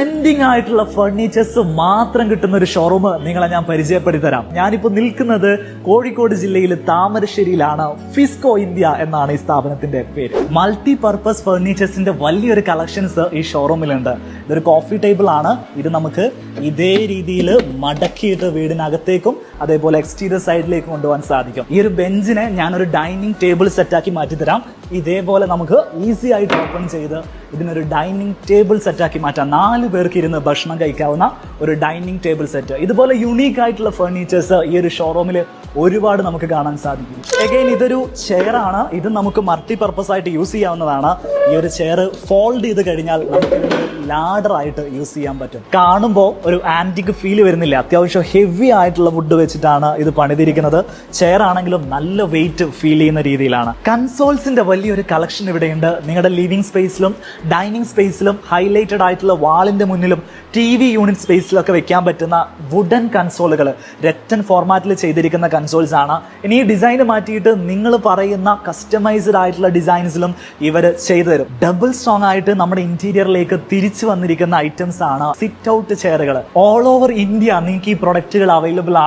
Trending ആയിട്ടുള്ള furnitures മാത്രം കിട്ടുന്ന ഒരു ഷോറൂം നിങ്ങളെ ഞാൻ പരിചയപ്പെടുത്തി തരാം. ഞാനിപ്പോ നിൽക്കുന്നത് കോഴിക്കോട് ജില്ലയിലെ താമരശ്ശേരിയിലാണ്. ഫിസ്കോ ഇന്ത്യ എന്നാണ് ഈ സ്ഥാപനത്തിന്റെ പേര്. മൾട്ടി പർപ്പസ് ഫർണിച്ചേഴ്സിന്റെ വലിയൊരു കളക്ഷൻസ് ഈ ഷോറൂമിലുണ്ട്. ഇതൊരു കോഫി ടേബിൾ ആണ്. ഇത് നമുക്ക് ഇതേ രീതിയിൽ മടക്കിയിട്ട് വീടിനകത്തേക്കും അതേപോലെ എക്സ്റ്റീരിയർ സൈഡിലേക്ക് കൊണ്ടുപോകാൻ സാധിക്കും. ഈ ഒരു ബെഞ്ചിനെ ഞാനൊരു ഡൈനിങ് ടേബിൾ സെറ്റാക്കി മാറ്റിത്തരാം. ഇതേപോലെ നമുക്ക് ഈസി ആയിട്ട് ഓപ്പൺ ചെയ്ത് ഇതിനൊരു ഡൈനിങ് ടേബിൾ സെറ്റാക്കി മാറ്റാം. 4 പേർക്ക് ഇരുന്ന് ഭക്ഷണം കഴിക്കാവുന്ന ഒരു ഡൈനിങ് ടേബിൾ സെറ്റ്. ഇതുപോലെ യുണീക്ക് ആയിട്ടുള്ള ഫർണിച്ചേഴ്സ് ഈ ഒരു ഷോറൂമിൽ ഒരുപാട് നമുക്ക് കാണാൻ സാധിക്കും. എഗൈൻ ഇതൊരു ചെയർ ആണ്. ഇത് നമുക്ക് മൾട്ടി പർപ്പസ് ആയിട്ട് യൂസ് ചെയ്യാവുന്നതാണ്. ഈ ഒരു ചെയർ ഫോൾഡ് ചെയ്ത് കഴിഞ്ഞാൽ നമുക്ക് ലാഡർ ആയിട്ട് യൂസ് ചെയ്യാൻ പറ്റും. കാണുമ്പോൾ ഒരു ആന്റിക് ഫീൽ വരുന്നില്ല. അത്യാവശ്യം ഹെവി ആയിട്ടുള്ള വുഡ് വെച്ചിട്ടാണ് ഇത് പണിതിരിക്കുന്നത്. ചെയർ ആണെങ്കിലും നല്ല വെയിറ്റ് ഫീൽ ചെയ്യുന്ന രീതിയിലാണ്. കൺസോൾസിന്റെ വലിയൊരു കളക്ഷൻ ഇവിടെയുണ്ട്. നിങ്ങളുടെ ലിവിംഗ് സ്പേസിലും ഡൈനിങ് സ്പേസിലും ഹൈലൈറ്റഡ് ആയിട്ടുള്ള വാളിന്റെ മുന്നിലും TV യൂണിറ്റ് സ്പേസിലൊക്കെ വെക്കാൻ പറ്റുന്ന വുഡൻ കൺസോളുകൾ റെക്ടൻ ഫോർമാറ്റിൽ ചെയ്തിരിക്കുന്ന കൺസോൾസ് ആണ്. ഇനി ഈ ഡിസൈൻ മാറ്റിയിട്ട് നിങ്ങൾ പറയുന്ന കസ്റ്റമൈസ്ഡ് ആയിട്ടുള്ള ഡിസൈൻസിലും ഇവർ ചെയ്തു തരും. ഡബിൾ സ്ട്രോങ് ആയിട്ട് നമ്മുടെ ഇന്റീരിയറിലേക്ക് തിരിച്ചു വന്നിരിക്കുന്ന ഐറ്റംസ് ആണ് സിറ്റ് ഔട്ട് ചെയറുകൾ. ഓൾ ഓവർ ഇന്ത്യ നിങ്ങൾക്ക് ഈ പ്രൊഡക്റ്റുകൾ അവൈലബിൾ ആണ്.